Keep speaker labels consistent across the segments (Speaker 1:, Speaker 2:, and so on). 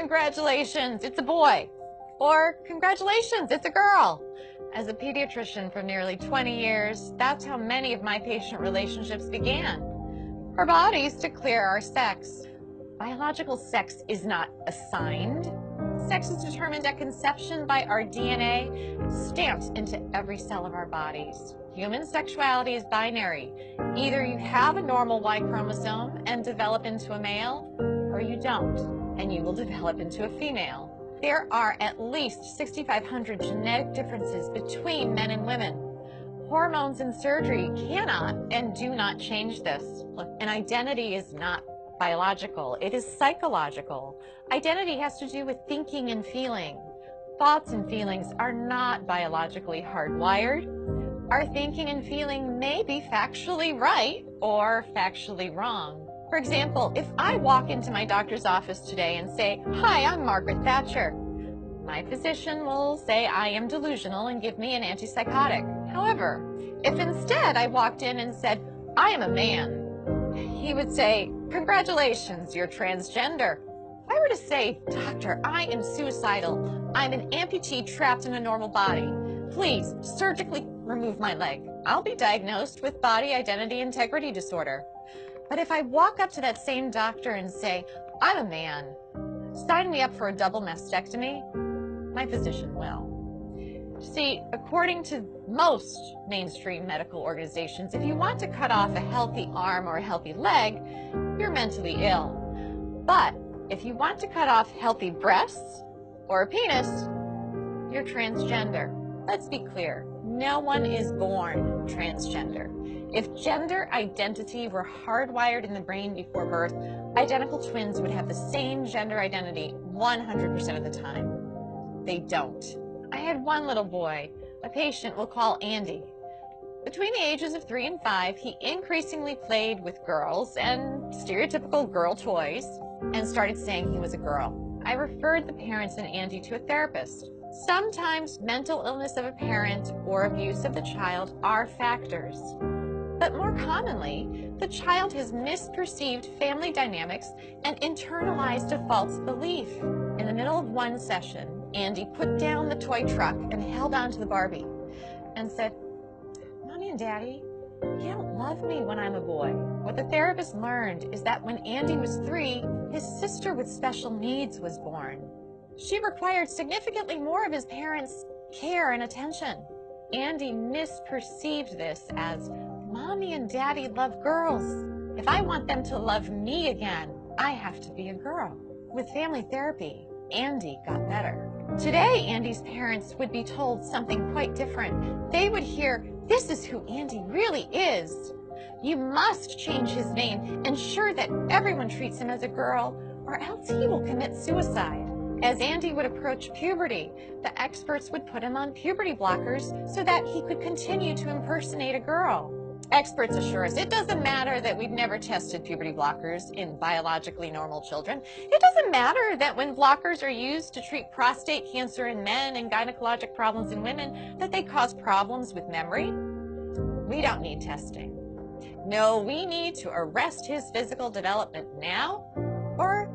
Speaker 1: congratulations, it's a boy. Or congratulations, it's a girl. As a pediatrician for nearly 20 years, that's how many of my patient relationships began. Our bodies declare our sex. Biological sex is not assigned. Sex is determined at conception by our DNA stamped into every cell of our bodies. Human sexuality is binary. Either you have a normal Y chromosome and develop into a male, or you don't, and you will develop into a female. There are at least 6,500 genetic differences between men and women. Hormones and surgery cannot and do not change this. Look, an identity is not biological, it is psychological. Identity has to do with thinking and feeling. Thoughts and feelings are not biologically hardwired. Our thinking and feeling may be factually right or factually wrong. For example, if I walk into my doctor's office today and say, "Hi, I'm Margaret Thatcher," my physician will say I am delusional and give me an antipsychotic. However, if instead I walked in and said, "I am a man," he would say, "Congratulations, you're transgender." If I were to say, "Doctor, I am suicidal. I'm an amputee trapped in a normal body. Please surgically remove my leg," I'll be diagnosed with body identity integrity disorder. But if I walk up to that same doctor and say, "I'm a man, sign me up for a double mastectomy," my physician will. See, according to most mainstream medical organizations, if you want to cut off a healthy arm or a healthy leg, you're mentally ill. But if you want to cut off healthy breasts or a penis, you're transgender. Let's be clear, no one is born transgender. If gender identity were hardwired in the brain before birth, identical twins would have the same gender identity 100% of the time. They don't. I had one little boy, a patient we'll call Andy. Between the ages of 3 and 5, he increasingly played with girls and stereotypical girl toys and started saying he was a girl. I referred the parents and Andy to a therapist. Sometimes mental illness of a parent or abuse of the child are factors. But more commonly, the child has misperceived family dynamics and internalized a false belief. In the middle of one session, Andy put down the toy truck and held on to the Barbie and said, "Mommy and Daddy, you don't love me when I'm a boy." What the therapist learned is that when Andy was 3, his sister with special needs was born. She required significantly more of his parents' care and attention. Andy misperceived this as, "Mommy and Daddy love girls. If I want them to love me again, I have to be a girl." With family therapy, Andy got better. Today, Andy's parents would be told something quite different. They would hear, "This is who Andy really is. You must change his name, ensure that everyone treats him as a girl, or else he will commit suicide." As Andy would approach puberty, the experts would put him on puberty blockers so that he could continue to impersonate a girl. Experts assure us it doesn't matter that we've never tested puberty blockers in biologically normal children. It doesn't matter that when blockers are used to treat prostate cancer in men and gynecologic problems in women, that they cause problems with memory. We don't need testing. No, we need to arrest his physical development now, or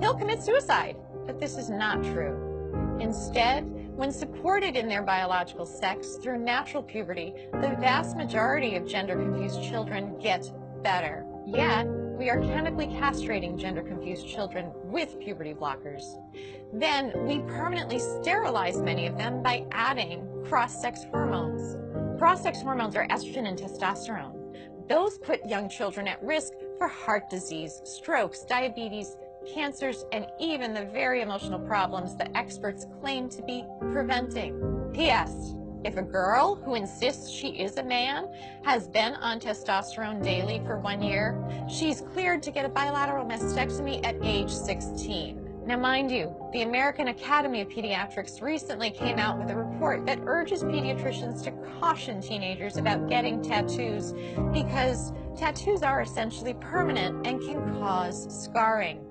Speaker 1: he'll commit suicide. But this is not true. Instead, when supported in their biological sex through natural puberty, the vast majority of gender-confused children get better. Yet, we are chemically castrating gender-confused children with puberty blockers. Then, we permanently sterilize many of them by adding cross-sex hormones. Cross-sex hormones are estrogen and testosterone. Those put young children at risk for heart disease, strokes, diabetes, cancers, and even the very emotional problems that experts claim to be preventing. P.S. If a girl who insists she is a man has been on testosterone daily for 1 year, she's cleared to get a bilateral mastectomy at age 16. Now, mind you, the American Academy of Pediatrics recently came out with a report that urges pediatricians to caution teenagers about getting tattoos because tattoos are essentially permanent and can cause scarring.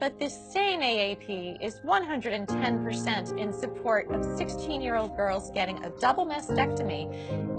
Speaker 1: But this same AAP is 110% in support of 16-year-old girls getting a double mastectomy,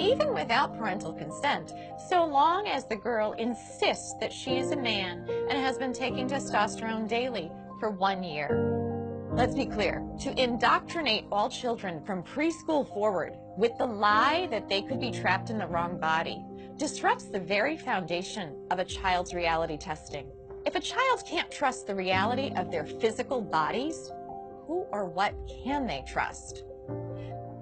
Speaker 1: even without parental consent, so long as the girl insists that she is a man and has been taking testosterone daily for 1 year. Let's be clear, to indoctrinate all children from preschool forward with the lie that they could be trapped in the wrong body disrupts the very foundation of a child's reality testing. If a child can't trust the reality of their physical bodies, who or what can they trust?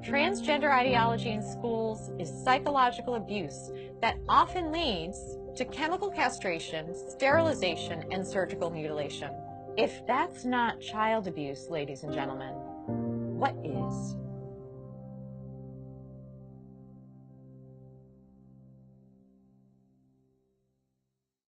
Speaker 1: Transgender ideology in schools is psychological abuse that often leads to chemical castration, sterilization, and surgical mutilation. If that's not child abuse, ladies and gentlemen, what is?